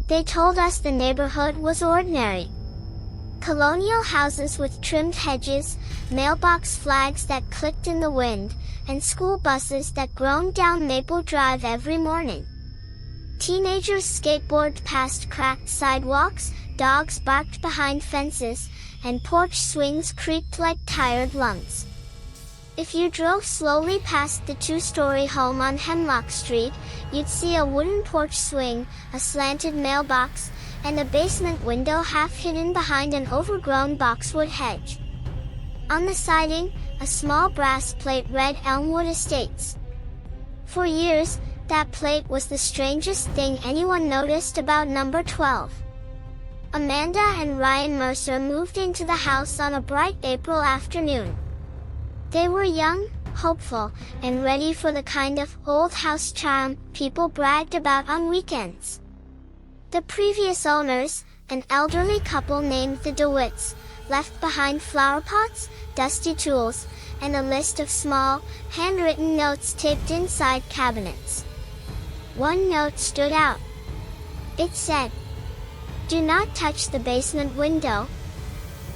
They told us the neighborhood was ordinary. Colonial houses with trimmed hedges, mailbox flags that clicked in the wind, and school buses that groaned down Maple Drive every morning. Teenagers skateboarded past cracked sidewalks, dogs barked behind fences, and porch swings creaked like tired lungs. If you drove slowly past the two-story home on Hemlock Street, you'd see a wooden porch swing, a slanted mailbox, and a basement window half hidden behind an overgrown boxwood hedge. On the siding, a small brass plate read Elmwood Estates. For years, that plate was the strangest thing anyone noticed about number 12. Amanda and Ryan Mercer moved into the house on a bright April afternoon. They were young, hopeful, and ready for the kind of old house charm people bragged about on weekends. The previous owners, an elderly couple named the DeWitts, left behind flower pots, dusty tools, and a list of small, handwritten notes taped inside cabinets. One note stood out. It said, "Do not touch the basement window,"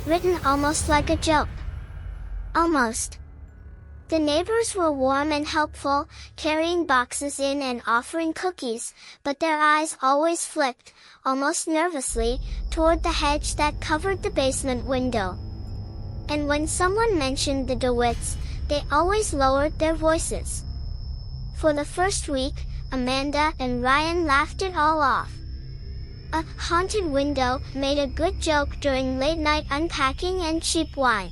written almost like a joke. Almost. The neighbors were warm and helpful, carrying boxes in and offering cookies, but their eyes always flicked, almost nervously, toward the hedge that covered the basement window. And when someone mentioned the DeWitts, they always lowered their voices. For the first week, Amanda and Ryan laughed it all off. A haunted window made a good joke during late-night unpacking and cheap wine.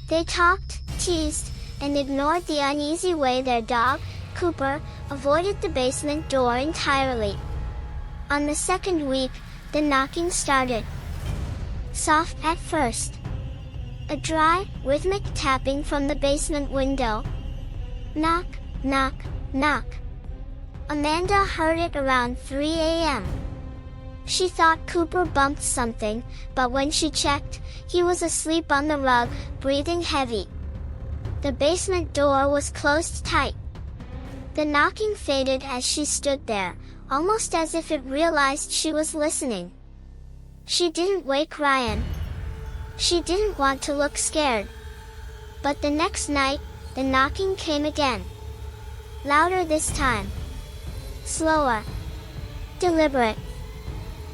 They talked, teased, and ignored the uneasy way their dog, Cooper, avoided the basement door entirely. On the second week, the knocking started. Soft at first. A dry, rhythmic tapping from the basement window. Knock, knock, knock. Amanda heard it around 3 a.m. She thought Cooper bumped something, but when she checked, he was asleep on the rug, breathing heavy. The basement door was closed tight. The knocking faded as she stood there, almost as if it realized she was listening. She didn't wake Ryan. She didn't want to look scared. But the next night, the knocking came again. Louder this time. Slower. Deliberate.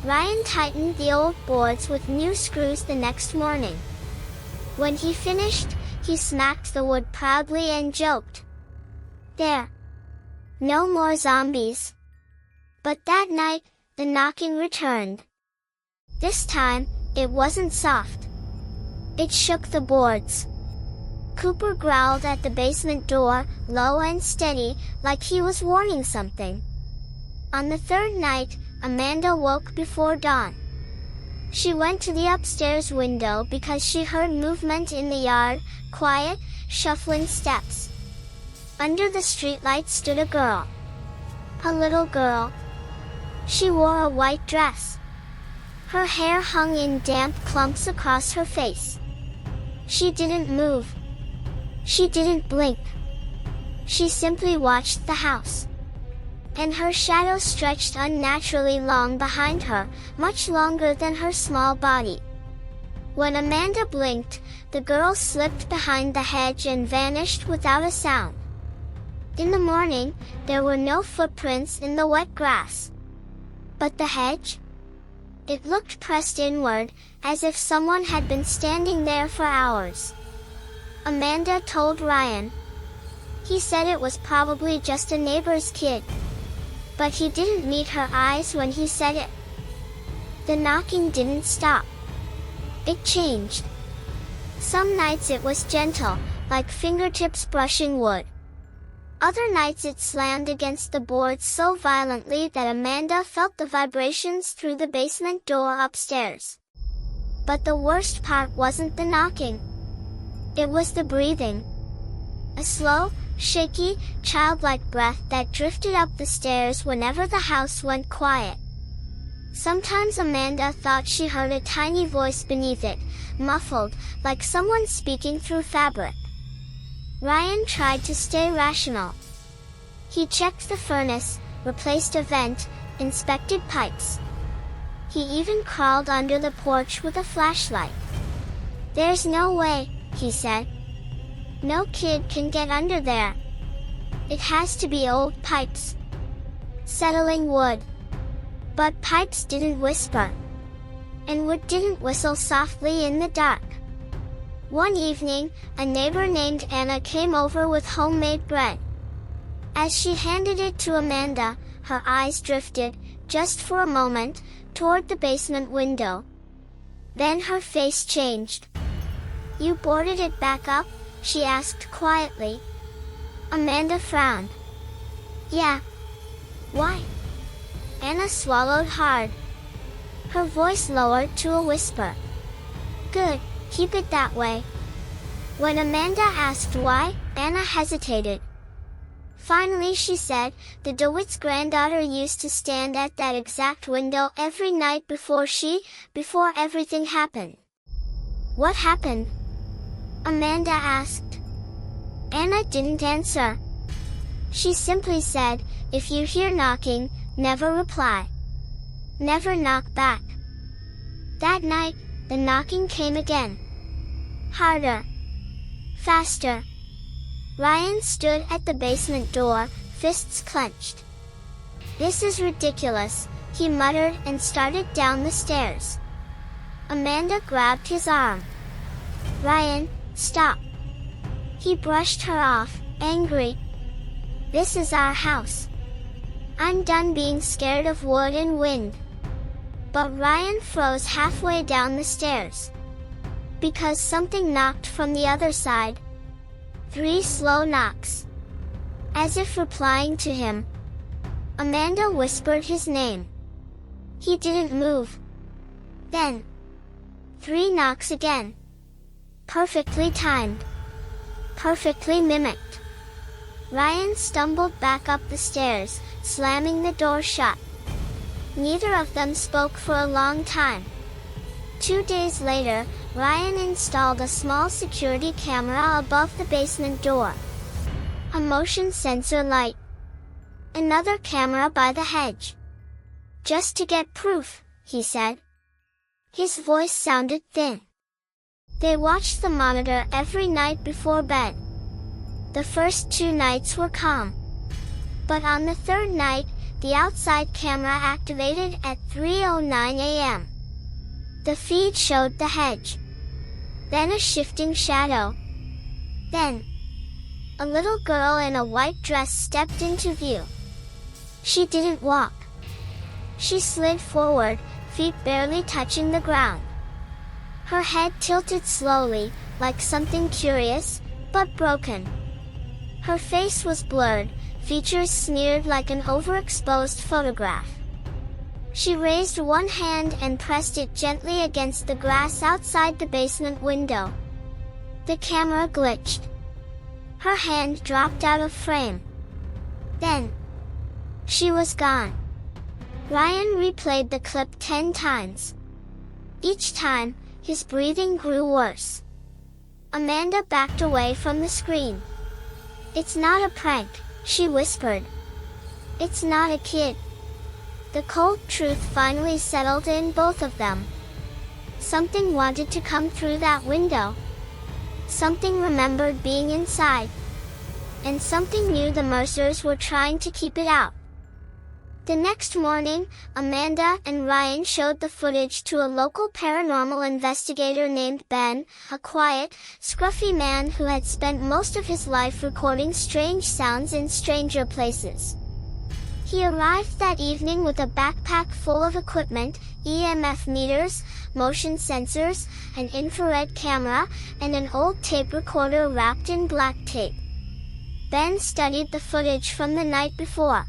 Ryan tightened the old boards with new screws the next morning. When he finished, he smacked the wood proudly and joked, "There. No more zombies." But that night, the knocking returned. This time, it wasn't soft. It shook the boards. Cooper growled at the basement door, low and steady, like he was warning something. On the third night, Amanda woke before dawn. She went to the upstairs window because she heard movement in the yard, quiet, shuffling steps. Under the streetlight stood a girl. A little girl. She wore a white dress. Her hair hung in damp clumps across her face. She didn't move. She didn't blink. She simply watched the house. And her shadow stretched unnaturally long behind her, much longer than her small body. When Amanda blinked, the girl slipped behind the hedge and vanished without a sound. In the morning, there were no footprints in the wet grass. But the hedge? It looked pressed inward, as if someone had been standing there for hours. Amanda told Ryan. He said it was probably just a neighbor's kid. But he didn't meet her eyes when he said it. The knocking didn't stop. It changed. Some nights it was gentle, like fingertips brushing wood. Other nights it slammed against the boards so violently that Amanda felt the vibrations through the basement door upstairs. But the worst part wasn't the knocking. It was the breathing. A slow, shaky, childlike breath that drifted up the stairs whenever the house went quiet. Sometimes Amanda thought she heard a tiny voice beneath it, muffled, like someone speaking through fabric. Ryan tried to stay rational. He checked the furnace, replaced a vent, inspected pipes. He even crawled under the porch with a flashlight. "There's no way," he said. "No kid can get under there. It has to be old pipes. Settling wood." But pipes didn't whisper. And wood didn't whistle softly in the dark. One evening, a neighbor named Anna came over with homemade bread. As she handed it to Amanda, her eyes drifted, just for a moment, toward the basement window. Then her face changed. "You boarded it back up?" she asked quietly. Amanda frowned. "Yeah." "Why?" Anna swallowed hard. Her voice lowered to a whisper. "Good, keep it that way." When Amanda asked why, Anna hesitated. Finally she said, "The DeWitt's granddaughter used to stand at that exact window every night before everything happened." "What happened?" Amanda asked. Anna didn't answer. She simply said, "If you hear knocking, never reply. Never knock back." That night, the knocking came again. Harder. Faster. Ryan stood at the basement door, fists clenched. "This is ridiculous," he muttered and started down the stairs. Amanda grabbed his arm. "Ryan, stop." He brushed her off, angry. "This is our house. I'm done being scared of wood and wind." But Ryan froze halfway down the stairs. Because something knocked from the other side. 3 slow knocks. As if replying to him. Amanda whispered his name. He didn't move. Then 3 knocks again. Perfectly timed. Perfectly mimicked. Ryan stumbled back up the stairs, slamming the door shut. Neither of them spoke for a long time. 2 days later, Ryan installed a small security camera above the basement door. A motion sensor light. Another camera by the hedge. "Just to get proof," he said. His voice sounded thin. They watched the monitor every night before bed. The first 2 nights were calm. But on the 3rd night, the outside camera activated at 3:09 a.m. The feed showed the hedge. Then a shifting shadow. Then, a little girl in a white dress stepped into view. She didn't walk. She slid forward, feet barely touching the ground. Her head tilted slowly, like something curious, but broken. Her face was blurred, features smeared like an overexposed photograph. She raised one hand and pressed it gently against the glass outside the basement window. The camera glitched. Her hand dropped out of frame. Then, she was gone. Ryan replayed the clip 10 times. Each time, his breathing grew worse. Amanda backed away from the screen. "It's not a prank," she whispered. "It's not a kid." The cold truth finally settled in both of them. Something wanted to come through that window. Something remembered being inside. And something knew the Mercers were trying to keep it out. The next morning, Amanda and Ryan showed the footage to a local paranormal investigator named Ben, a quiet, scruffy man who had spent most of his life recording strange sounds in stranger places. He arrived that evening with a backpack full of equipment, EMF meters, motion sensors, an infrared camera, and an old tape recorder wrapped in black tape. Ben studied the footage from the night before.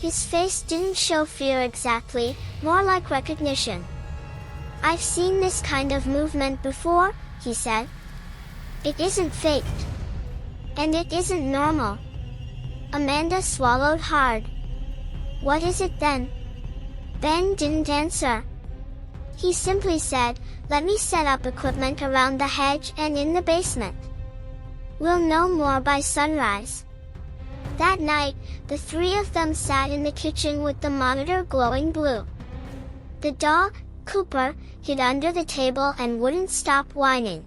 His face didn't show fear exactly, more like recognition. "I've seen this kind of movement before," he said. "It isn't faked. And it isn't normal." Amanda swallowed hard. "What is it then?" Ben didn't answer. He simply said, "Let me set up equipment around the hedge and in the basement. We'll know more by sunrise." That night, the 3 of them sat in the kitchen with the monitor glowing blue. The dog, Cooper, hid under the table and wouldn't stop whining.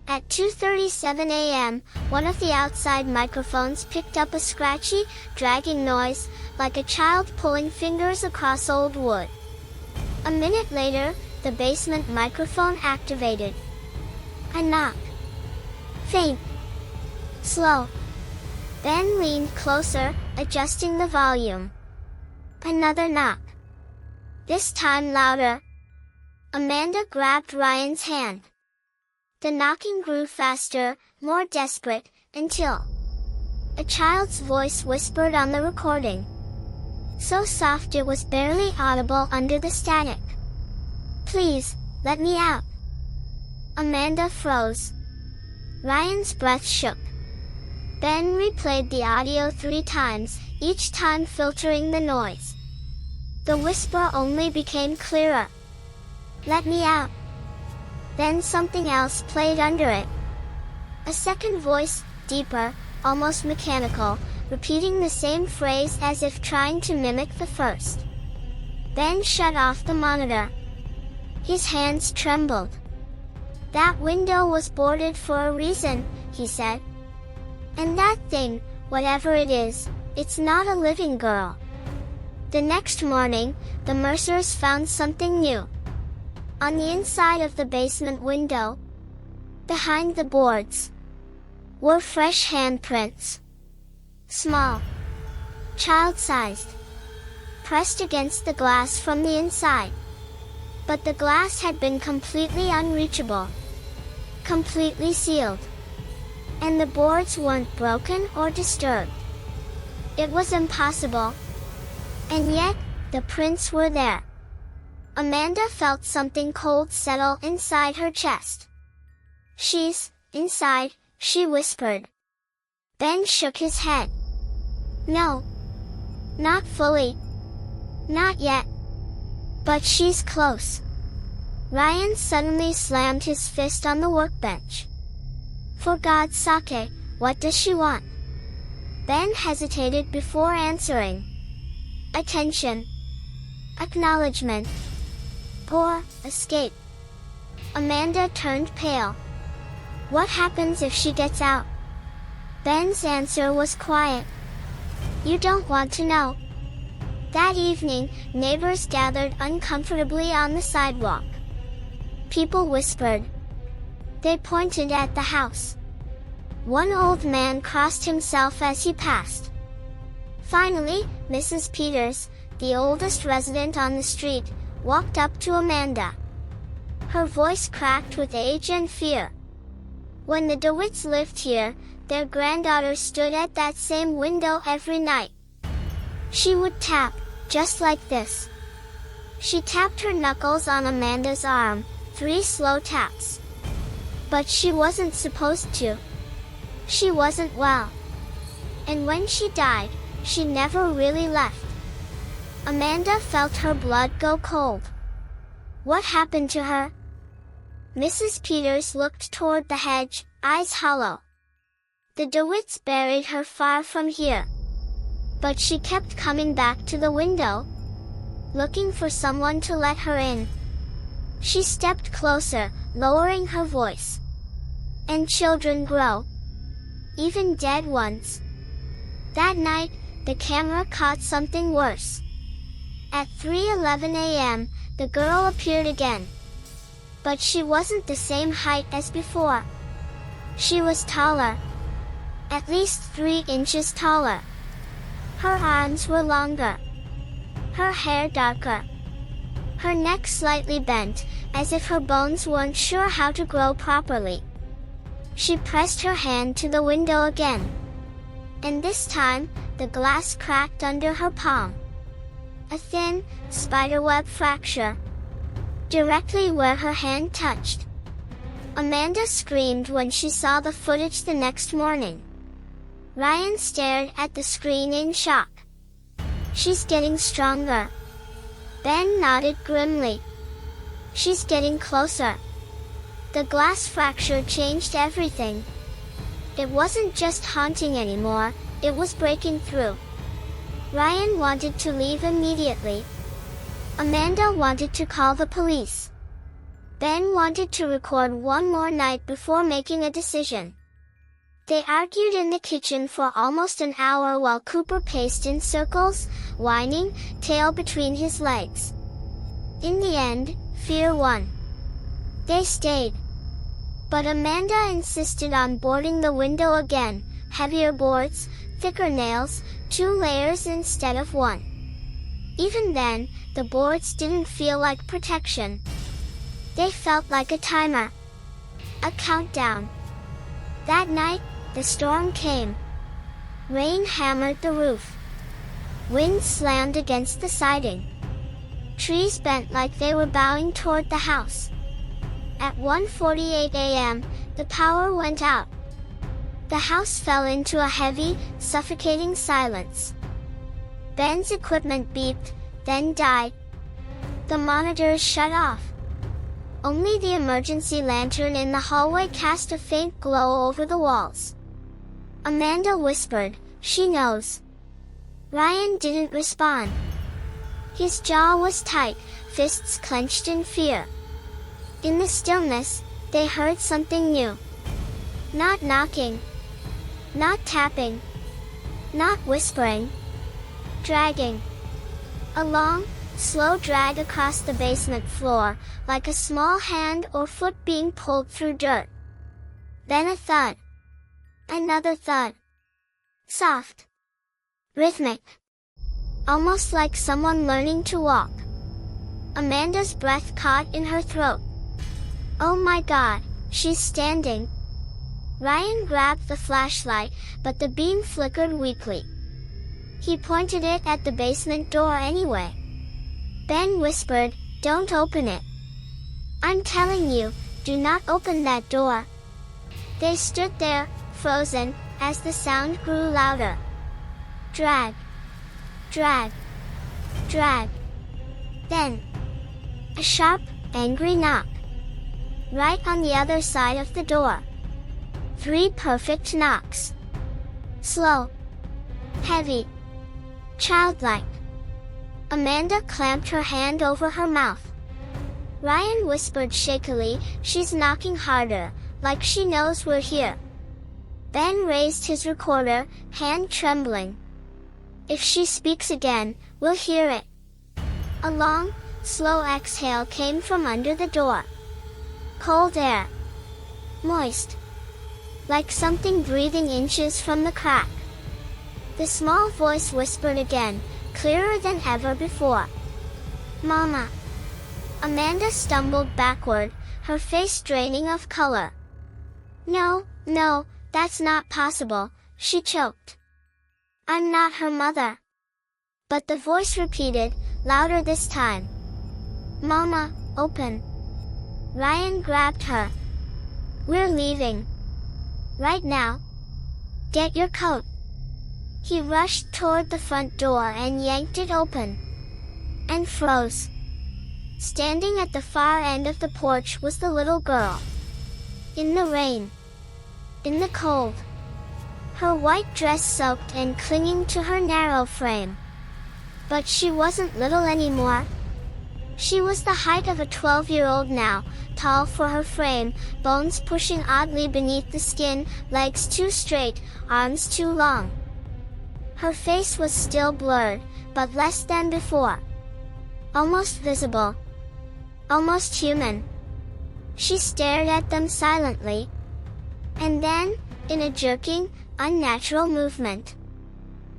At 2:37 a.m., one of the outside microphones picked up a scratchy, dragging noise, like a child pulling fingers across old wood. A minute later, the basement microphone activated. A knock. Faint. Slow. Ben leaned closer, adjusting the volume. Another knock. This time louder. Amanda grabbed Ryan's hand. The knocking grew faster, more desperate, until a child's voice whispered on the recording. So soft it was barely audible under the static. "Please, let me out." Amanda froze. Ryan's breath shook. Ben replayed the audio 3 times, each time filtering the noise. The whisper only became clearer. "Let me out." Then something else played under it. A second voice, deeper, almost mechanical, repeating the same phrase as if trying to mimic the first. Ben shut off the monitor. His hands trembled. "That window was boarded for a reason," he said. "And that thing, whatever it is, it's not a living girl." The next morning, the Mercers found something new. On the inside of the basement window, behind the boards, were fresh handprints. Small, child-sized, pressed against the glass from the inside. But the glass had been completely unreachable, completely sealed. And the boards weren't broken or disturbed. It was impossible. And yet, the prints were there. Amanda felt something cold settle inside her chest. "She's inside," she whispered. Ben shook his head. "No. Not fully. Not yet. But she's close." Ryan suddenly slammed his fist on the workbench. "For God's sake, what does she want?" Ben hesitated before answering. "Attention. Acknowledgement. Or escape." Amanda turned pale. "What happens if she gets out?" Ben's answer was quiet. "You don't want to know." That evening, neighbors gathered uncomfortably on the sidewalk. People whispered. They pointed at the house. One old man crossed himself as he passed. Finally, Mrs. Peters, the oldest resident on the street, walked up to Amanda. Her voice cracked with age and fear. When the DeWitts lived here, their granddaughter stood at that same window every night. She would tap, just like this. She tapped her knuckles on Amanda's arm, 3 slow taps. But she wasn't supposed to. She wasn't well. And when she died, she never really left. Amanda felt her blood go cold. What happened to her? Mrs. Peters looked toward the hedge, eyes hollow. The DeWitts buried her far from here. But she kept coming back to the window, looking for someone to let her in. She stepped closer, lowering her voice. And children grow. Even dead ones. That night, the camera caught something worse. At 3:11 a.m., the girl appeared again. But she wasn't the same height as before. She was taller. At least 3 inches taller. Her arms were longer. Her hair darker. Her neck slightly bent, as if her bones weren't sure how to grow properly. She pressed her hand to the window again. And this time, the glass cracked under her palm. A thin, spiderweb fracture. Directly where her hand touched. Amanda screamed when she saw the footage the next morning. Ryan stared at the screen in shock. She's getting stronger. Ben nodded grimly. She's getting closer. The glass fracture changed everything. It wasn't just haunting anymore, it was breaking through. Ryan wanted to leave immediately. Amanda wanted to call the police. Ben wanted to record one more night before making a decision. They argued in the kitchen for almost an hour while Cooper paced in circles, whining, tail between his legs. In the end, fear won. They stayed. But Amanda insisted on boarding the window again, heavier boards, thicker nails, 2 layers instead of 1. Even then, the boards didn't feel like protection. They felt like a timer. A countdown. That night, the storm came. Rain hammered the roof. Wind slammed against the siding. Trees bent like they were bowing toward the house. At 1:48 a.m., the power went out. The house fell into a heavy, suffocating silence. Ben's equipment beeped, then died. The monitors shut off. Only the emergency lantern in the hallway cast a faint glow over the walls. Amanda whispered, "She knows." Ryan didn't respond. His jaw was tight, fists clenched in fear. In the stillness, they heard something new. Not knocking. Not tapping. Not whispering. Dragging. A long, slow drag across the basement floor, like a small hand or foot being pulled through dirt. Then a thud. Another thud. Soft. Rhythmic. Almost like someone learning to walk. Amanda's breath caught in her throat. Oh my God, she's standing. Ryan grabbed the flashlight, but the beam flickered weakly. He pointed it at the basement door anyway. Ben whispered, "Don't open it. I'm telling you, do not open that door." They stood there, frozen, as the sound grew louder. Drag. Drag. Drag. Then, a sharp, angry knock. Right on the other side of the door. 3 perfect knocks. Slow. Heavy. Childlike. Amanda clamped her hand over her mouth. Ryan whispered shakily, "She's knocking harder, like she knows we're here." Ben raised his recorder, hand trembling. "If she speaks again, we'll hear it." A long, slow exhale came from under the door. Cold air. Moist. Like something breathing inches from the crack. The small voice whispered again, clearer than ever before. "Mama." Amanda stumbled backward, her face draining of color. No, that's not possible," she choked. "I'm not her mother." But the voice repeated, louder this time. "Mama, open." Ryan grabbed her. "We're leaving. Right now. Get your coat." He rushed toward the front door and yanked it open. And froze. Standing at the far end of the porch was the little girl. In the rain. In the cold. Her white dress soaked and clinging to her narrow frame. But she wasn't little anymore. She was the height of a 12-year-old now, tall for her frame, bones pushing oddly beneath the skin, legs too straight, arms too long. Her face was still blurred, but less than before. Almost visible. Almost human. She stared at them silently. And then, in a jerking, unnatural movement,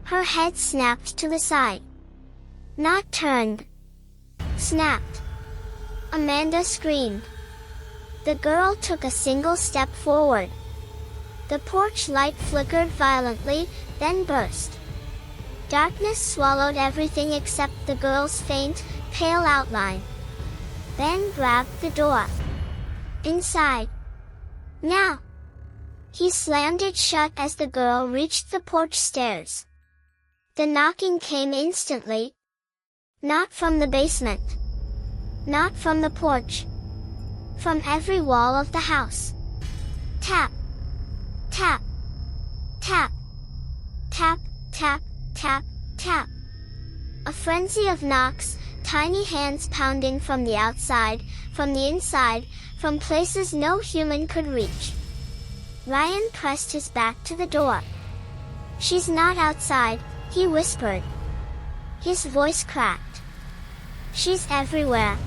her head snapped to the side. Not turned. Snapped. Amanda screamed. The girl took a single step forward. The porch light flickered violently, then burst. Darkness swallowed everything except the girl's faint, pale outline. Ben grabbed the door. Inside. Now. He slammed it shut as the girl reached the porch stairs. The knocking came instantly. Not from the basement. Not from the porch. From every wall of the house. Tap. Tap. Tap. Tap, tap, tap, tap. A frenzy of knocks, tiny hands pounding from the outside, from the inside, from places no human could reach. Ryan pressed his back to the door. "She's not outside," he whispered. His voice cracked. "She's everywhere."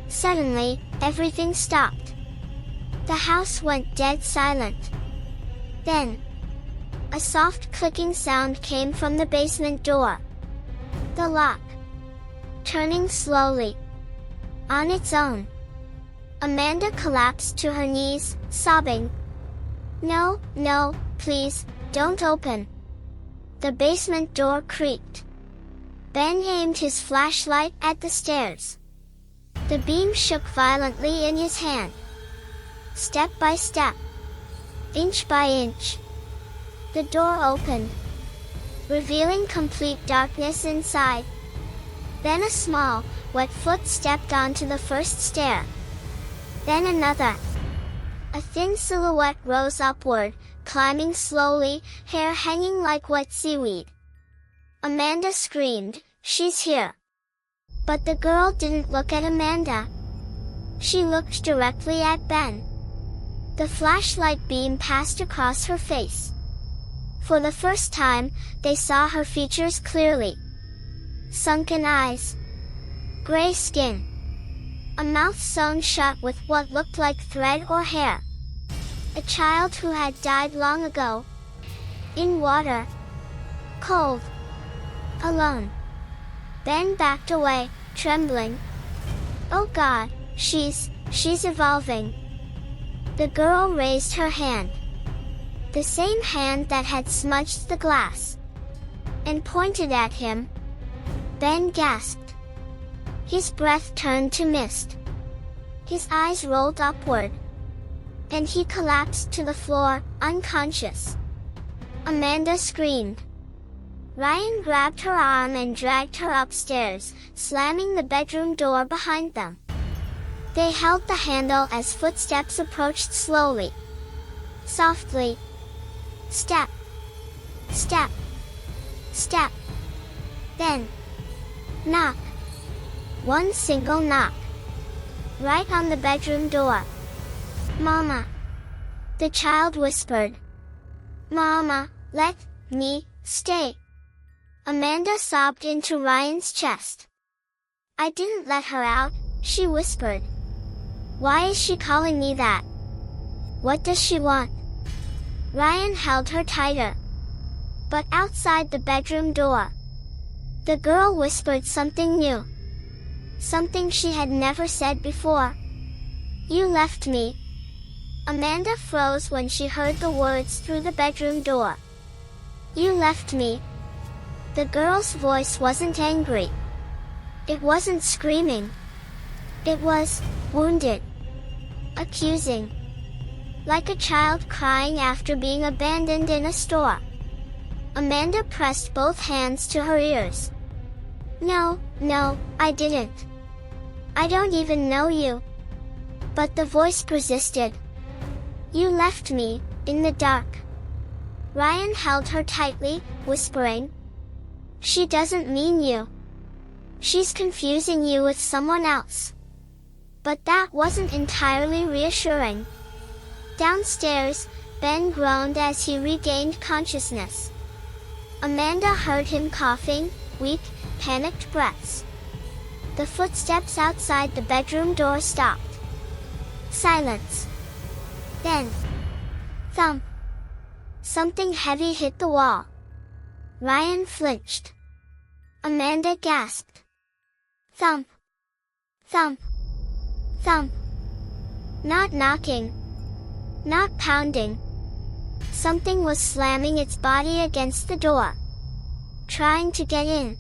Suddenly, everything stopped. The house went dead silent. Then, a soft clicking sound came from the basement door. The lock, turning slowly, on its own. Amanda collapsed to her knees, sobbing. "No, no, please, don't open." The basement door creaked. Ben aimed his flashlight at the stairs. The beam shook violently in his hand. Step by step, inch by inch, the door opened, revealing complete darkness inside. Then a small, wet foot stepped onto the first stair. Then another. A thin silhouette rose upward, climbing slowly, hair hanging like wet seaweed. Amanda screamed, "She's here!" But the girl didn't look at Amanda. She looked directly at Ben. The flashlight beam passed across her face. For the first time, they saw her features clearly. Sunken eyes, gray skin, a mouth sewn shut with what looked like thread or hair. A child who had died long ago. In water. Cold. Alone. Ben backed away, trembling. "Oh God, she's evolving." The girl raised her hand. The same hand that had smudged the glass. And pointed at him. Ben gasped. His breath turned to mist. His eyes rolled upward. And he collapsed to the floor, unconscious. Amanda screamed. Ryan grabbed her arm and dragged her upstairs, slamming the bedroom door behind them. They held the handle as footsteps approached slowly. Softly. Step. Step. Step. Then. Knock. One single knock. Right on the bedroom door. "Mama." The child whispered. "Mama, let me stay." Amanda sobbed into Ryan's chest. "I didn't let her out," she whispered. "Why is she calling me that? What does she want?" Ryan held her tighter. But outside the bedroom door, the girl whispered something new. Something she had never said before. "You left me." Amanda froze when she heard the words through the bedroom door. "You left me." The girl's voice wasn't angry. It wasn't screaming. It was wounded. Accusing. Like a child crying after being abandoned in a store. Amanda pressed both hands to her ears. No, I didn't. I don't even know you." But the voice persisted. "You left me, in the dark." Ryan held her tightly, whispering. "She doesn't mean you. She's confusing you with someone else." But that wasn't entirely reassuring. Downstairs, Ben groaned as he regained consciousness. Amanda heard him coughing, weak, panicked breaths. The footsteps outside the bedroom door stopped. Silence. Then, thump. Something heavy hit the wall. Ryan flinched. Amanda gasped. Thump. Thump. Thump. Not knocking. Not pounding. Something was slamming its body against the door. Trying to get in.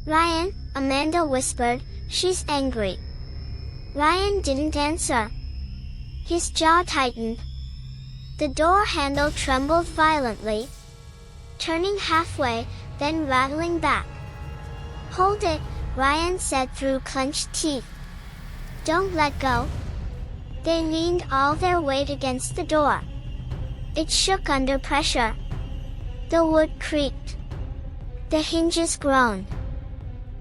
"Ryan," Amanda whispered, "she's angry." Ryan didn't answer. His jaw tightened. The door handle trembled violently, turning halfway, then rattling back. "Hold it," Ryan said through clenched teeth. "Don't let go." They leaned all their weight against the door. It shook under pressure. The wood creaked. The hinges groaned.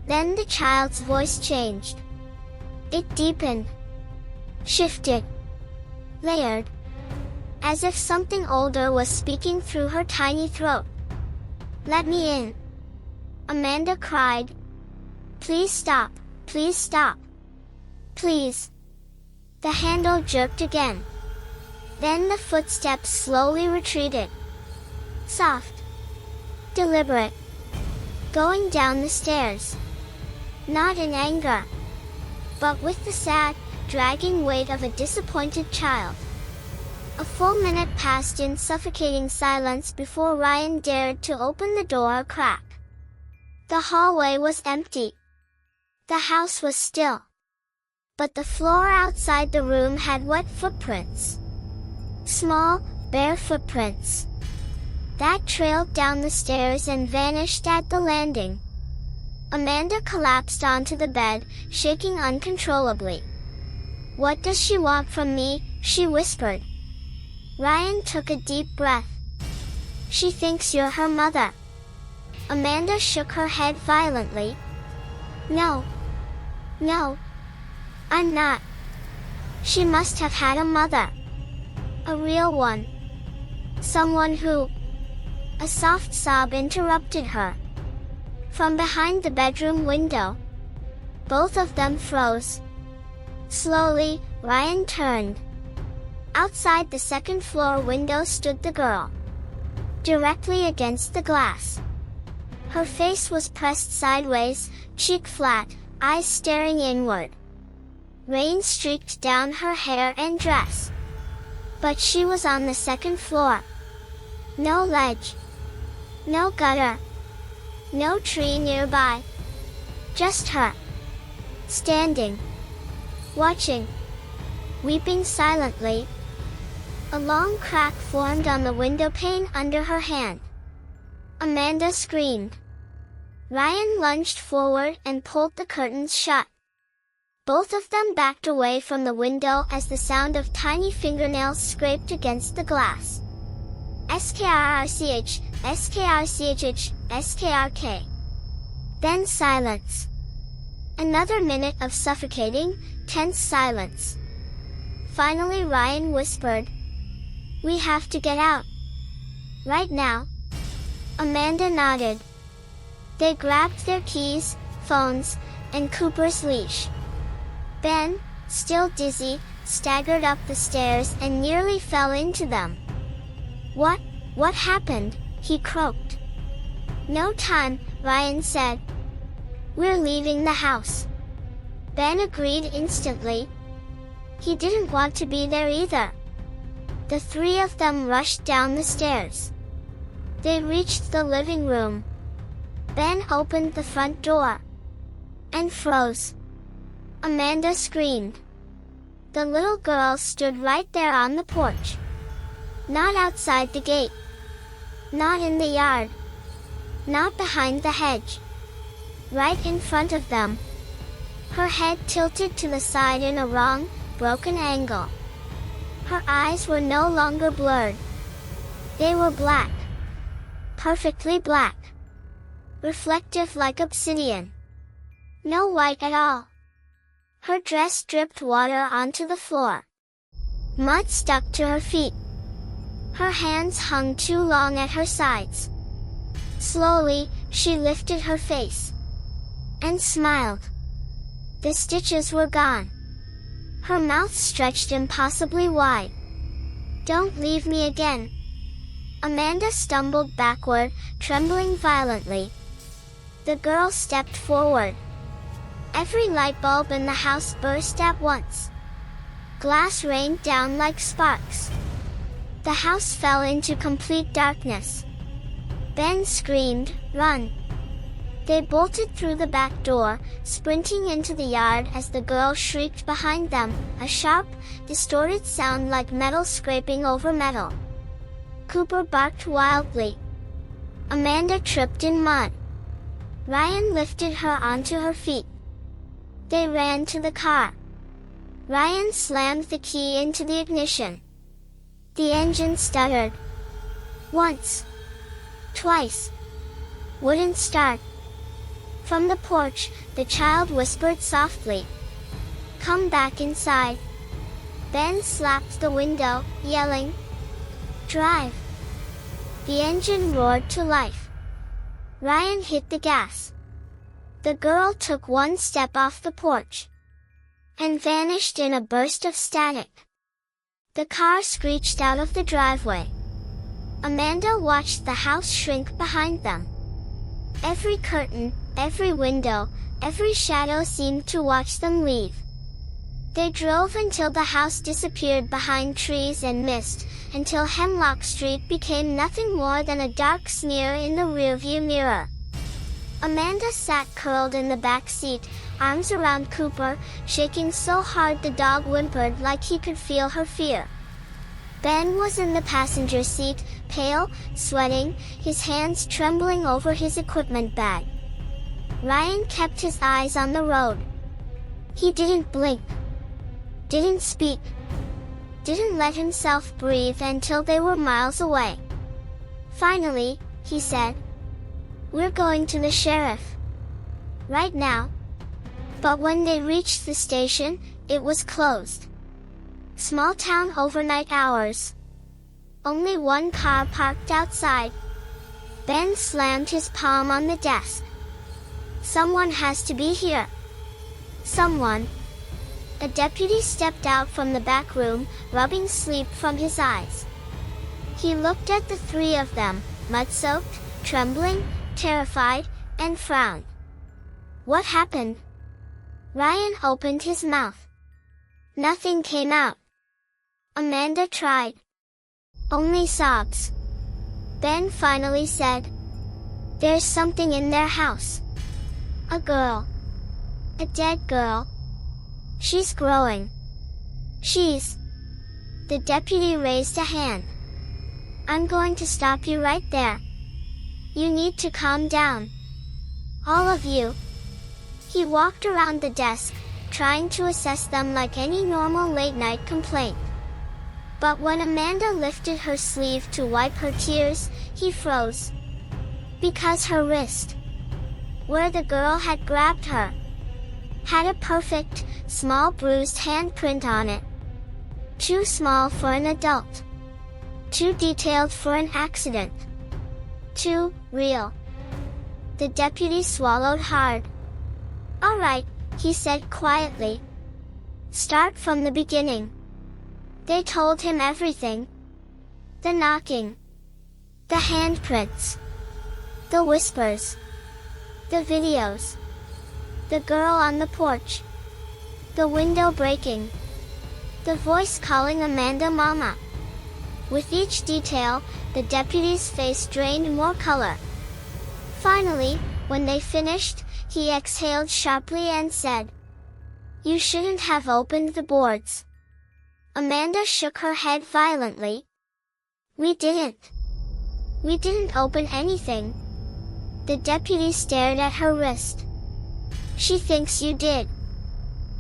Then the child's voice changed. It deepened, shifted, layered, as if something older was speaking through her tiny throat. "Let me in," Amanda cried. "Please stop, please stop. Please." The handle jerked again. Then the footsteps slowly retreated. Soft, deliberate, going down the stairs. Not in anger, but with the sad, dragging weight of a disappointed child. A full minute passed in suffocating silence before Ryan dared to open the door a crack. The hallway was empty. The house was still. But the floor outside the room had wet footprints. Small, bare footprints that trailed down the stairs and vanished at the landing. Amanda collapsed onto the bed, shaking uncontrollably. "What does she want from me?" she whispered. Ryan took a deep breath. "She thinks you're her mother." Amanda shook her head violently. No, I'm not. She must have had a mother. A real one. Someone who..." A soft sob interrupted her. From behind the bedroom window, both of them froze. Slowly, Ryan turned. Outside the second-floor window stood the girl, directly against the glass. Her face was pressed sideways, cheek flat, eyes staring inward. Rain streaked down her hair and dress. But she was on the second floor. No ledge. No gutter. No tree nearby. Just her. Standing. Watching. Weeping silently. A long crack formed on the window pane under her hand. Amanda screamed. Ryan lunged forward and pulled the curtains shut. Both of them backed away from the window as the sound of tiny fingernails scraped against the glass. Skrrch, skrchh, skrk. Then silence. Another minute of suffocating, tense silence. Finally Ryan whispered, "We have to get out. Right now." Amanda nodded. They grabbed their keys, phones, and Cooper's leash. Ben, still dizzy, staggered up the stairs and nearly fell into them. What happened?" he croaked. "No time," Ryan said. "We're leaving the house." Ben agreed instantly. He didn't want to be there either. The three of them rushed down the stairs. They reached the living room. Ben opened the front door and froze. Amanda screamed. The little girl stood right there on the porch. Not outside the gate. Not in the yard. Not behind the hedge. Right in front of them. Her head tilted to the side in a wrong, broken angle. Her eyes were no longer blurred. They were black. Perfectly black. Reflective like obsidian. No white at all. Her dress dripped water onto the floor. Mud stuck to her feet. Her hands hung too long at her sides. Slowly, she lifted her face and smiled. The stitches were gone. Her mouth stretched impossibly wide. "Don't leave me again." Amanda stumbled backward, trembling violently. The girl stepped forward. Every light bulb in the house burst at once. Glass rained down like sparks. The house fell into complete darkness. Ben screamed, "Run!" They bolted through the back door, sprinting into the yard as the girl shrieked behind them, a sharp, distorted sound like metal scraping over metal. Cooper barked wildly. Amanda tripped in mud. Ryan lifted her onto her feet. They ran to the car. Ryan slammed the key into the ignition. The engine stuttered. Once. Twice. Wouldn't start. From the porch, the child whispered softly, "Come back inside." Ben slapped the window, yelling, "Drive!" The engine roared to life. Ryan hit the gas. The girl took one step off the porch and vanished in a burst of static. The car screeched out of the driveway. Amanda watched the house shrink behind them. Every curtain, every window, every shadow seemed to watch them leave. They drove until the house disappeared behind trees and mist, until Hemlock Street became nothing more than a dark smear in the rearview mirror. Amanda sat curled in the back seat, arms around Cooper, shaking so hard the dog whimpered like he could feel her fear. Ben was in the passenger seat, pale, sweating, his hands trembling over his equipment bag. Ryan kept his eyes on the road. He didn't blink, didn't speak, didn't let himself breathe until they were miles away. Finally, he said, "We're going to the sheriff. Right now." But when they reached the station, it was closed. Small town overnight hours. Only one car parked outside. Ben slammed his palm on the desk. "Someone has to be here. Someone." A deputy stepped out from the back room, rubbing sleep from his eyes. He looked at the three of them, mud-soaked, trembling, terrified, and frowned. "What happened?" Ryan opened his mouth. Nothing came out. Amanda tried. Only sobs. Ben finally said, "There's something in their house. A girl. A dead girl. She's growing. She's..." The deputy raised a hand. "I'm going to stop you right there. You need to calm down. All of you." He walked around the desk, trying to assess them like any normal late-night complaint. But when Amanda lifted her sleeve to wipe her tears, he froze. Because her wrist, where the girl had grabbed her, had a perfect, small bruised handprint on it. Too small for an adult. Too detailed for an accident. Too real. The deputy swallowed hard. "All right," he said quietly. "Start from the beginning." They told him everything. The knocking. The handprints. The whispers. The videos. The girl on the porch. The window breaking. The voice calling Amanda Mama. With each detail, the deputy's face drained more color. Finally, when they finished, he exhaled sharply and said, "You shouldn't have opened the boards." Amanda shook her head violently. We didn't open anything." The deputy stared at her wrist. "She thinks you did."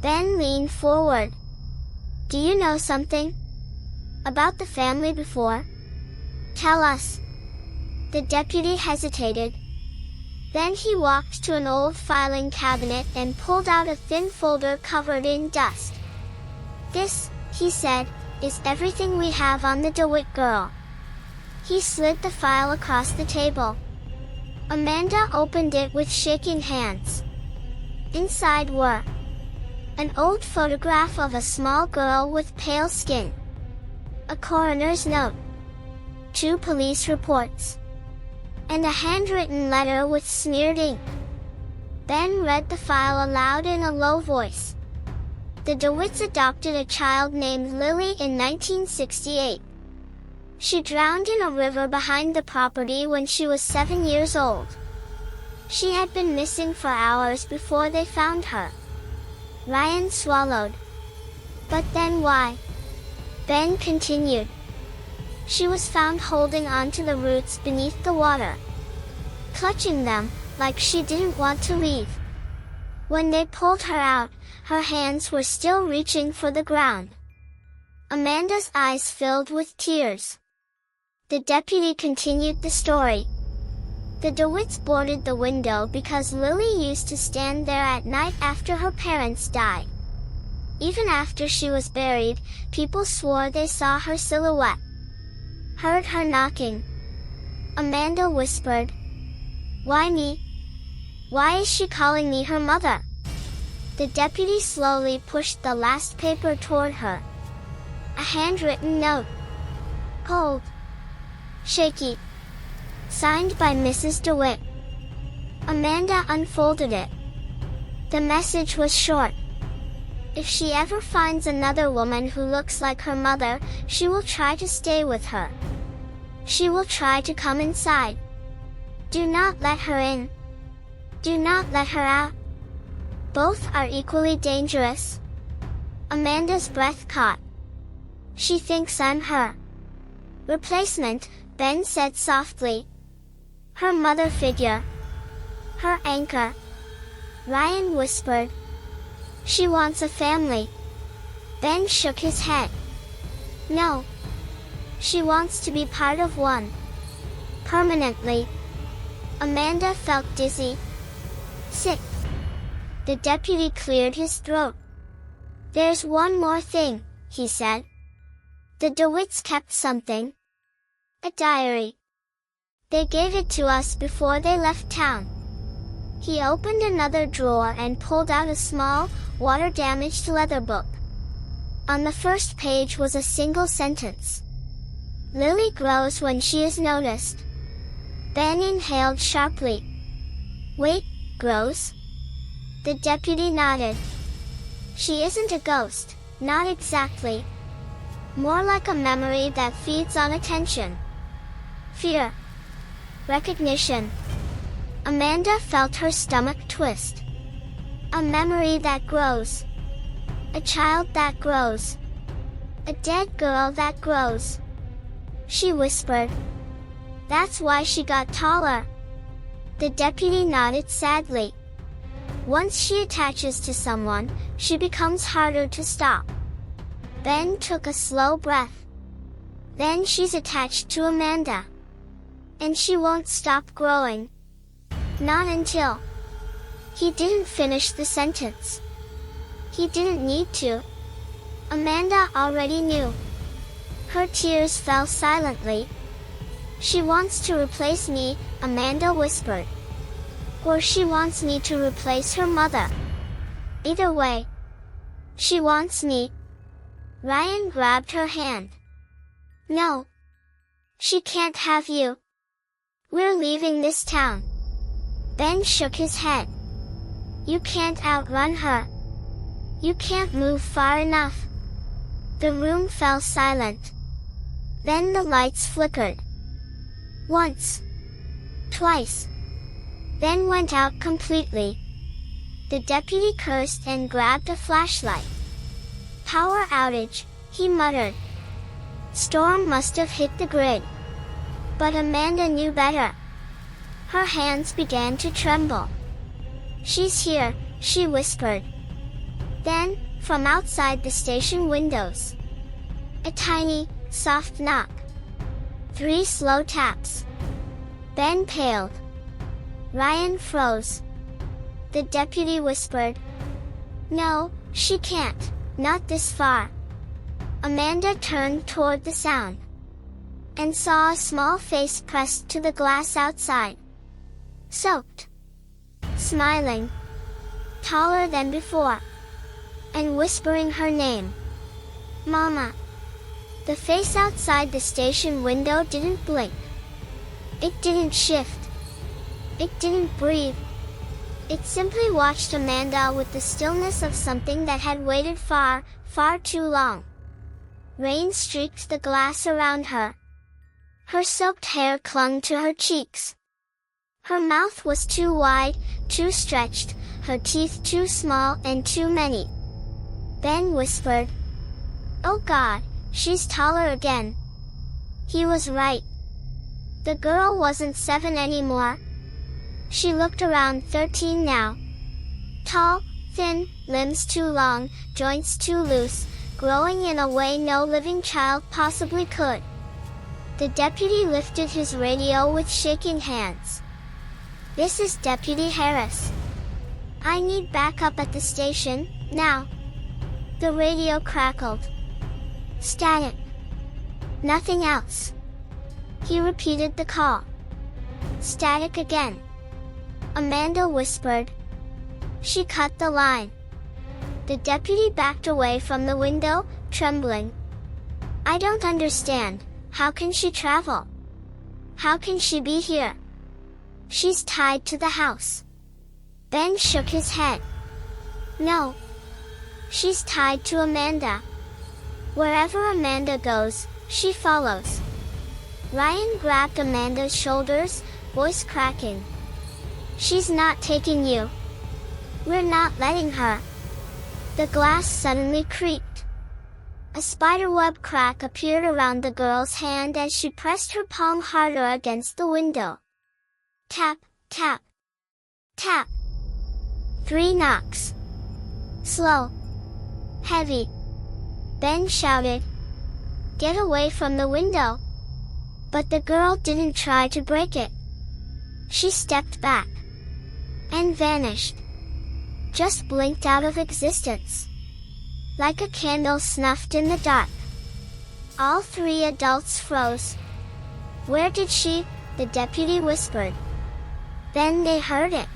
Ben leaned forward. "Do you know something about the family before? Tell us." The deputy hesitated. Then he walked to an old filing cabinet and pulled out a thin folder covered in dust. "This," he said, "is everything we have on the DeWitt girl." He slid the file across the table. Amanda opened it with shaking hands. Inside were an old photograph of a small girl with pale skin, a coroner's note, 2 police reports, and a handwritten letter with smeared ink. Ben read the file aloud in a low voice. The DeWitts adopted a child named Lily in 1968. She drowned in a river behind the property when she was 7 years old. She had been missing for hours before they found her. Ryan swallowed. "But then why?" Ben continued. "She was found holding onto the roots beneath the water, clutching them, like she didn't want to leave. When they pulled her out, her hands were still reaching for the ground." Amanda's eyes filled with tears. The deputy continued the story. The DeWitts boarded the window because Lily used to stand there at night after her parents died. Even after she was buried, people swore they saw her silhouette. Heard her knocking. Amanda whispered, "Why me? Why is she calling me her mother?" The deputy slowly pushed the last paper toward her. A handwritten note. Cold. Shaky. Signed by Mrs. DeWitt. Amanda unfolded it. The message was short. If she ever finds another woman who looks like her mother, she will try to stay with her. She will try to come inside. Do not let her in. Do not let her out. Both are equally dangerous. Amanda's breath caught. She thinks I'm her replacement, Ben said softly. Her mother figure. Her anchor. Ryan whispered. She wants a family. Ben shook his head. No. She wants to be part of one. Permanently. Amanda felt dizzy. Sick. The deputy cleared his throat. There's one more thing, he said. The DeWitts kept something. A diary. They gave it to us before they left town. He opened another drawer and pulled out a small, water-damaged leather book. On the first page was a single sentence. Lily grows when she is noticed. Ben inhaled sharply. Wait, grows? The deputy nodded. She isn't a ghost, not exactly. More like a memory that feeds on attention. Fear. Recognition. Amanda felt her stomach twist. A memory that grows. A child that grows. A dead girl that grows. She whispered. That's why she got taller. The deputy nodded sadly. Once she attaches to someone, she becomes harder to stop. Ben took a slow breath. Then she's attached to Amanda. And she won't stop growing. Not until... He didn't finish the sentence. He didn't need to. Amanda already knew. Her tears fell silently. She wants to replace me, Amanda whispered. Or she wants me to replace her mother. Either way. She wants me. Ryan grabbed her hand. No. She can't have you. We're leaving this town. Ben shook his head. You can't outrun her. You can't move far enough. The room fell silent. Then the lights flickered. Once. Twice. Then went out completely. The deputy cursed and grabbed a flashlight. Power outage, he muttered. Storm must have hit the grid. But Amanda knew better. Her hands began to tremble. She's here, she whispered. Then, from outside the station windows, a tiny, soft knock. 3 slow taps. Ben paled. Ryan froze. The deputy whispered. No, she can't, not this far. Amanda turned toward the sound and saw a small face pressed to the glass outside. Soaked. Smiling. Taller than before. And whispering her name. Mama. The face outside the station window didn't blink. It didn't shift. It didn't breathe. It simply watched Amanda with the stillness of something that had waited far, far too long. Rain streaked the glass around her. Her soaked hair clung to her cheeks. Her mouth was too wide, too stretched, her teeth too small and too many. Ben whispered. Oh God, she's taller again. He was right. The girl wasn't 7 anymore. She looked around 13 now. Tall, thin, limbs too long, joints too loose, growing in a way no living child possibly could. The deputy lifted his radio with shaking hands. This is Deputy Harris. I need backup at the station, now. The radio crackled. Static. Nothing else. He repeated the call. Static again. Amanda whispered. She cut the line. The deputy backed away from the window, trembling. I don't understand. How can she travel? How can she be here? She's tied to the house. Ben shook his head. No. She's tied to Amanda. Wherever Amanda goes, she follows. Ryan grabbed Amanda's shoulders, voice cracking. She's not taking you. We're not letting her. The glass suddenly creaked. A spiderweb crack appeared around the girl's hand as she pressed her palm harder against the window. Tap, tap, tap. 3 knocks. Slow. Heavy. Ben shouted. Get away from the window. But the girl didn't try to break it. She stepped back. And vanished. Just blinked out of existence. Like a candle snuffed in the dark. All 3 adults froze. Where did she? The deputy whispered. Then they heard it.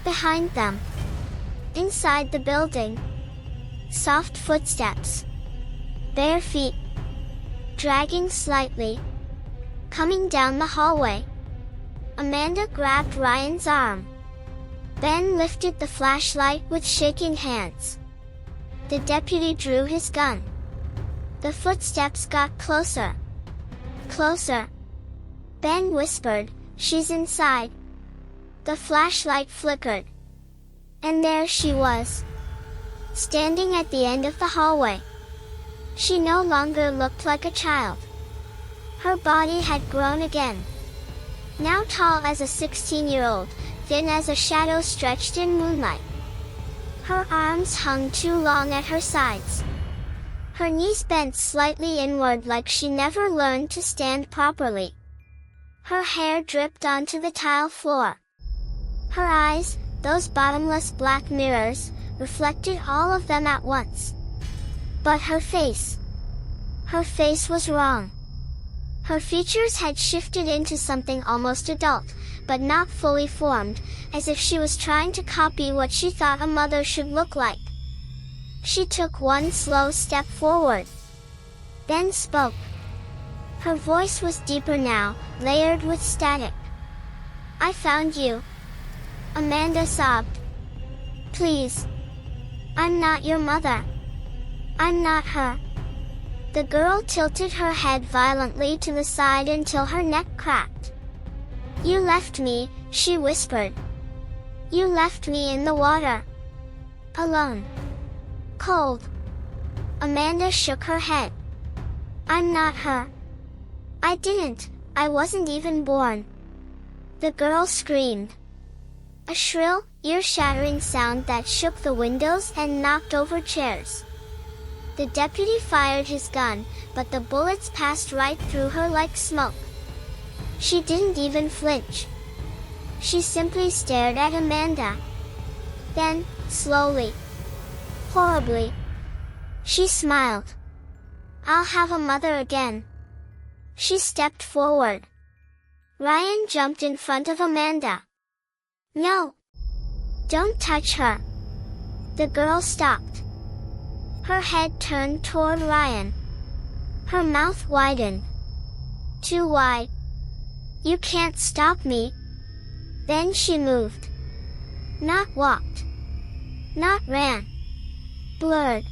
Behind them. Inside the building. Soft footsteps. Bare feet. Dragging slightly. Coming down the hallway. Amanda grabbed Ryan's arm. Ben lifted the flashlight with shaking hands. The deputy drew his gun. The footsteps got closer. Closer. Ben whispered, she's inside. The flashlight flickered. And there she was. Standing at the end of the hallway. She no longer looked like a child. Her body had grown again. Now tall as a 16-year-old, thin as a shadow stretched in moonlight. Her arms hung too long at her sides. Her knees bent slightly inward like she never learned to stand properly. Her hair dripped onto the tile floor. Her eyes, those bottomless black mirrors, reflected all of them at once. But her face was wrong. Her features had shifted into something almost adult, but not fully formed, as if she was trying to copy what she thought a mother should look like. She took one slow step forward. Then spoke. Her voice was deeper now, layered with static. I found you. Amanda sobbed. Please. I'm not your mother. I'm not her. The girl tilted her head violently to the side until her neck cracked. You left me, she whispered. You left me in the water. Alone. Cold. Amanda shook her head. I'm not her. I didn't, I wasn't even born. The girl screamed. A shrill, ear-shattering sound that shook the windows and knocked over chairs. The deputy fired his gun, but the bullets passed right through her like smoke. She didn't even flinch. She simply stared at Amanda. Then, slowly, horribly, she smiled. I'll have a mother again. She stepped forward. Ryan jumped in front of Amanda. No! Don't touch her! The girl stopped. Her head turned toward Ryan. Her mouth widened. Too wide. You can't stop me. Then she moved. Not walked. Not ran. Blurred.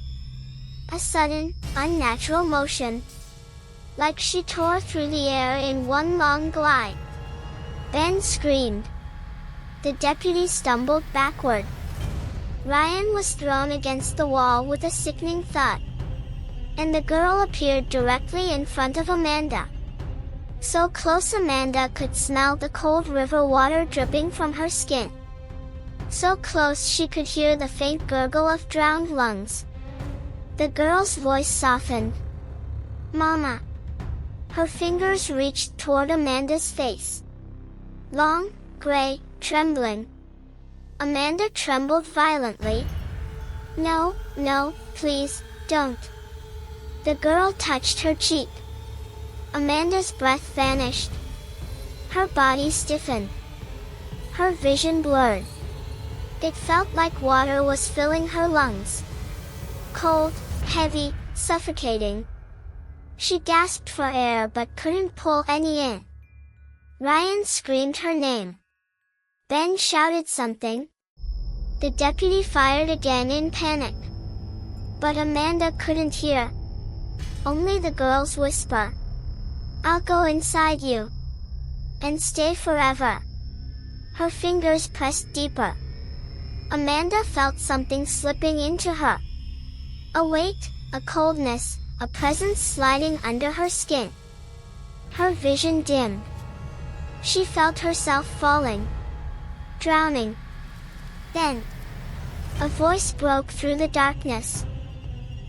A sudden, unnatural motion. Like she tore through the air in one long glide. Ben screamed. The deputy stumbled backward. Ryan was thrown against the wall with a sickening thud. And the girl appeared directly in front of Amanda. So close Amanda could smell the cold river water dripping from her skin. So close she could hear the faint gurgle of drowned lungs. The girl's voice softened. Mama. Her fingers reached toward Amanda's face. Long, gray, trembling. Amanda trembled violently. No, no, please, don't. The girl touched her cheek. Amanda's breath vanished. Her body stiffened. Her vision blurred. It felt like water was filling her lungs. Cold, heavy, suffocating. She gasped for air but couldn't pull any in. Ryan screamed her name. Ben shouted something. The deputy fired again in panic. But Amanda couldn't hear. Only the girl's whisper. I'll go inside you. And stay forever. Her fingers pressed deeper. Amanda felt something slipping into her. A weight, a coldness, a presence sliding under her skin. Her vision dimmed. She felt herself falling. Drowning. Then, a voice broke through the darkness.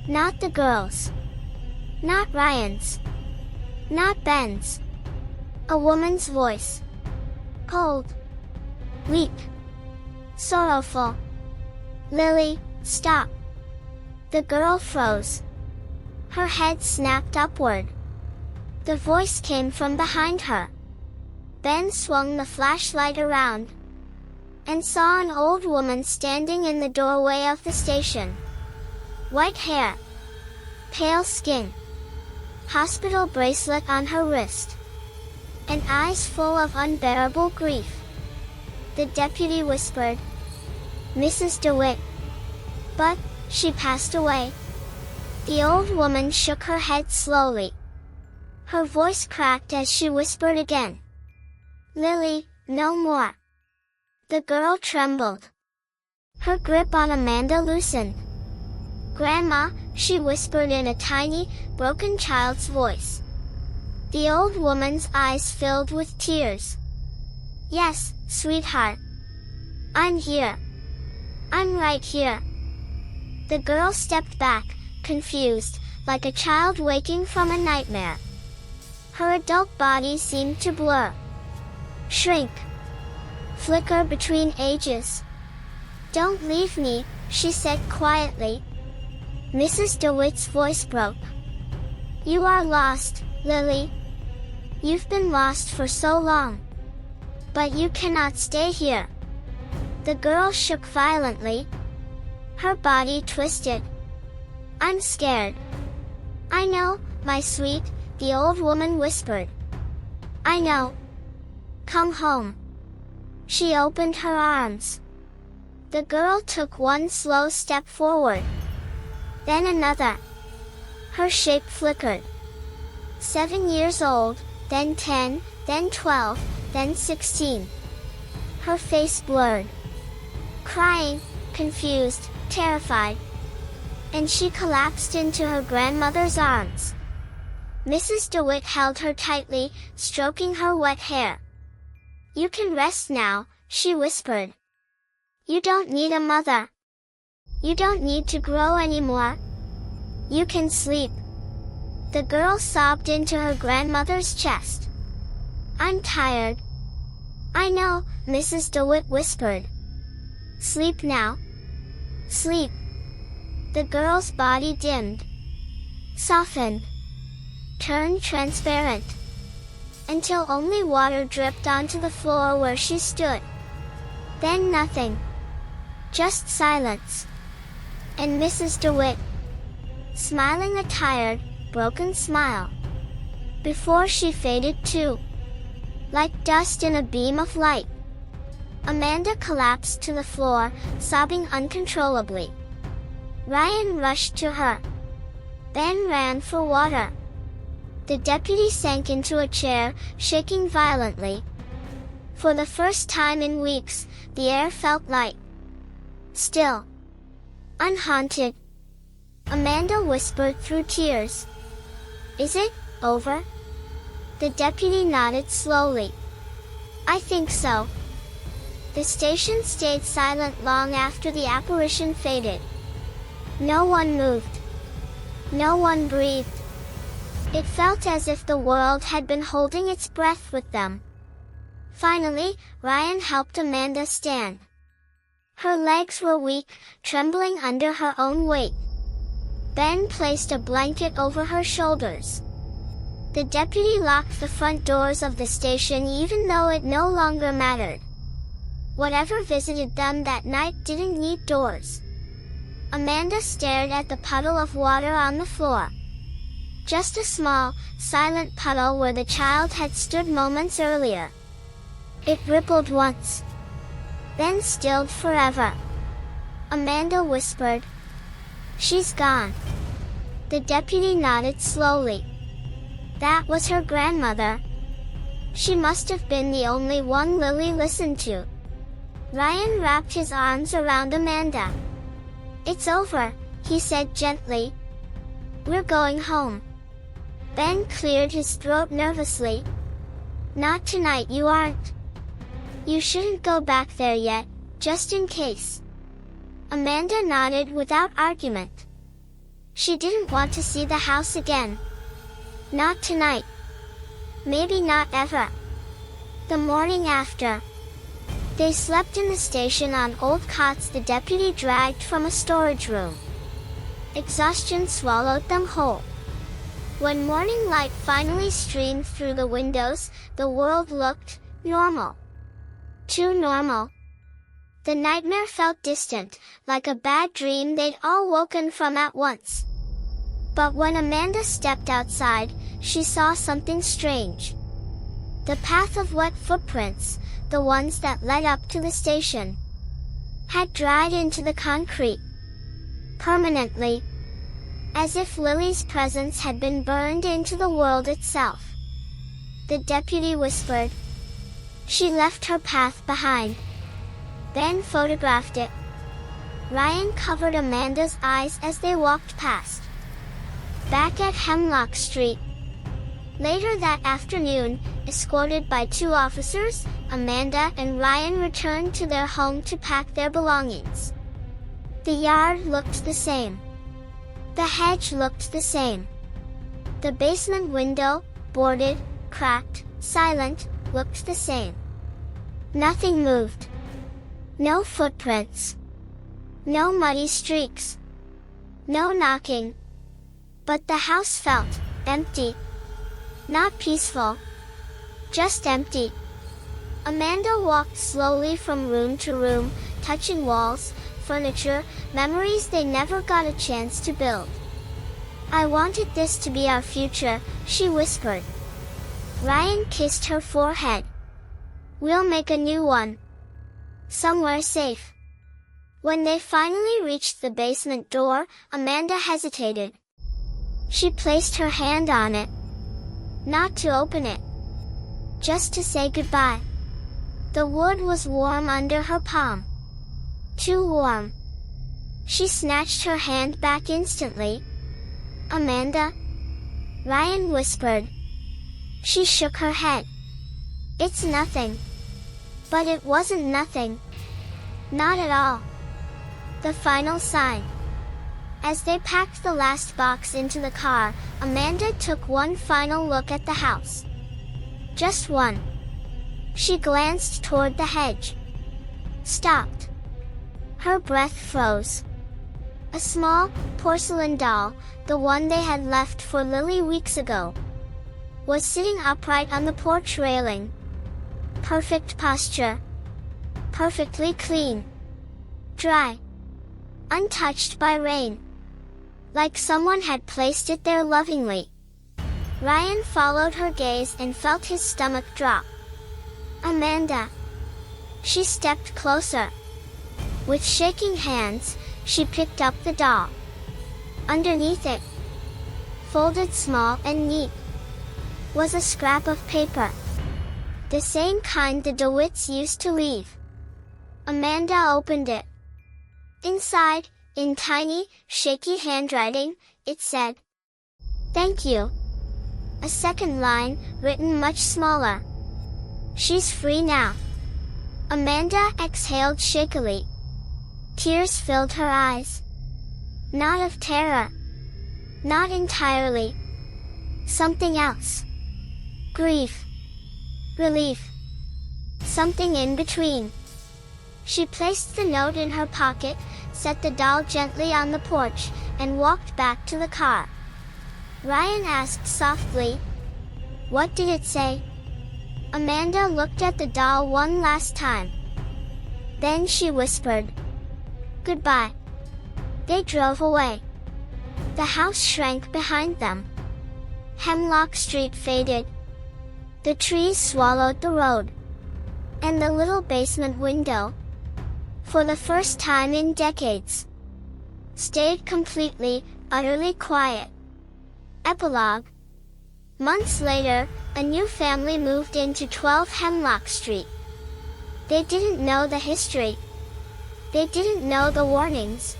Not the girl's. Not Ryan's. Not Ben's. A woman's voice. Cold. Weak. Sorrowful. Lily, stop. The girl froze. Her head snapped upward. The voice came from behind her. Ben swung the flashlight around and saw an old woman standing in the doorway of the station. White hair. Pale skin. Hospital bracelet on her wrist. And eyes full of unbearable grief. The deputy whispered, Mrs. DeWitt. But, she passed away. The old woman shook her head slowly. Her voice cracked as she whispered again. Lily, no more. The girl trembled. Her grip on Amanda loosened. Grandma, she whispered in a tiny, broken child's voice. The old woman's eyes filled with tears. Yes, sweetheart. I'm here. I'm right here. The girl stepped back, confused, like a child waking from a nightmare. Her adult body seemed to blur. Shrink. Flicker between ages. Don't leave me, she said quietly. Mrs. DeWitt's voice broke. You are lost, Lily. You've been lost for so long. But you cannot stay here. The girl shook violently. Her body twisted. I'm scared. I know, my sweet, the old woman whispered. I know. Come home. She opened her arms. The girl took one slow step forward. Then another. Her shape flickered. 7 years old, then 10, then 12, then 16. Her face blurred. Crying, confused, terrified. And she collapsed into her grandmother's arms. Mrs. DeWitt held her tightly, stroking her wet hair. You can rest now, she whispered. You don't need a mother. You don't need to grow anymore. You can sleep. The girl sobbed into her grandmother's chest. I'm tired. I know, Mrs. DeWitt whispered. Sleep now. Sleep. The girl's body dimmed. Softened. Turned transparent. Until only water dripped onto the floor where she stood. Then nothing. Just silence. And Mrs. DeWitt, smiling a tired, broken smile. Before she faded too. Like dust in a beam of light. Amanda collapsed to the floor, sobbing uncontrollably. Ryan rushed to her. Ben ran for water. The deputy sank into a chair, shaking violently. For the first time in weeks, the air felt light. Still. Unhaunted. Amanda whispered through tears. Is it over? The deputy nodded slowly. I think so. The station stayed silent long after the apparition faded. No one moved. No one breathed. It felt as if the world had been holding its breath with them. Finally, Ryan helped Amanda stand. Her legs were weak, trembling under her own weight. Ben placed a blanket over her shoulders. The deputy locked the front doors of the station even though it no longer mattered. Whatever visited them that night didn't need doors. Amanda stared at the puddle of water on the floor. Just a small, silent puddle where the child had stood moments earlier. It rippled once, then stilled forever. Amanda whispered, "She's gone." The deputy nodded slowly. That was her grandmother. She must have been the only one Lily listened to. Ryan wrapped his arms around Amanda. "It's over," he said gently. "We're going home." Ben cleared his throat nervously. "Not tonight, you aren't. You shouldn't go back there yet, just in case." Amanda nodded without argument. She didn't want to see the house again. Not tonight. Maybe not ever. The morning after, they slept in the station on old cots the deputy dragged from a storage room. Exhaustion swallowed them whole. When morning light finally streamed through the windows, the world looked normal. Too normal. The nightmare felt distant, like a bad dream they'd all woken from at once. But when Amanda stepped outside, she saw something strange. The path of wet footprints, the ones that led up to the station, had dried into the concrete. Permanently. As if Lily's presence had been burned into the world itself. The deputy whispered, "She left her path behind." Ben photographed it. Ryan covered Amanda's eyes as they walked past. Back at Hemlock Street. Later that afternoon, escorted by 2 officers, Amanda and Ryan returned to their home to pack their belongings. The yard looked the same. The hedge looked the same. The basement window, boarded, cracked, silent, looked the same. Nothing moved. No footprints. No muddy streaks. No knocking. But the house felt empty. Not peaceful. Just empty. Amanda walked slowly from room to room, touching walls, furniture, memories they never got a chance to build. "I wanted this to be our future," she whispered. Ryan kissed her forehead. "We'll make a new one. Somewhere safe." When they finally reached the basement door, Amanda hesitated. She placed her hand on it. Not to open it. Just to say goodbye. The wood was warm under her palm. Too warm. She snatched her hand back instantly. "Amanda?" Ryan whispered. She shook her head. "It's nothing." But it wasn't nothing. Not at all. The final sign. As they packed the last box into the car, Amanda took one final look at the house. Just one. She glanced toward the hedge. Stopped. Her breath froze. A small, porcelain doll, the one they had left for Lily weeks ago, was sitting upright on the porch railing. Perfect posture. Perfectly clean. Dry. Untouched by rain. Like someone had placed it there lovingly. Ryan followed her gaze and felt his stomach drop. "Amanda." She stepped closer. With shaking hands, she picked up the doll. Underneath it, folded small and neat, was a scrap of paper. The same kind the DeWitts used to leave. Amanda opened it. Inside, in tiny, shaky handwriting, it said, "Thank you." A second line, written much smaller. "She's free now." Amanda exhaled shakily. Tears filled her eyes. Not of terror. Not entirely. Something else. Grief. Relief. something in between. She placed the note in her pocket, set the doll gently on the porch, and walked back to the car. Ryan asked softly, "What did it say?" Amanda looked at the doll one last time. Then she whispered, "Goodbye." They drove away. The house shrank behind them. Hemlock Street faded. The trees swallowed the road. And the little basement window, for the first time in decades, stayed completely, utterly quiet. Epilogue. Months later, a new family moved into 12 Hemlock Street. They didn't know the history. They didn't know the warnings.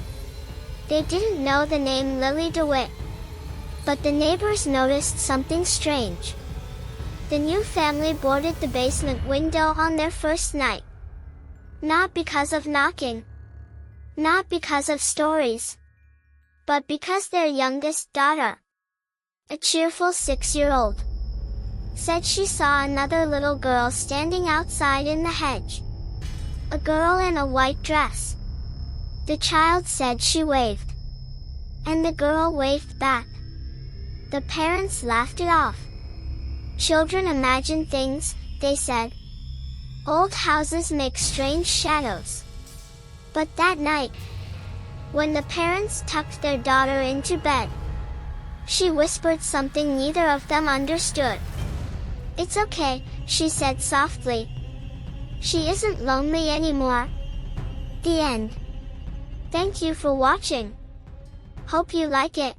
They didn't know the name Lily DeWitt. But the neighbors noticed something strange. The new family boarded the basement window on their first night. Not because of knocking. Not because of stories. But because their youngest daughter, a cheerful 6-year-old, said she saw another little girl standing outside in the hedge. A girl in a white dress. The child said she waved. And the girl waved back. The parents laughed it off. Children imagine things, they said. Old houses make strange shadows. But that night, when the parents tucked their daughter into bed, she whispered something neither of them understood. "It's okay," she said softly. "She isn't lonely anymore." The end. Thank you for watching. Hope you like it.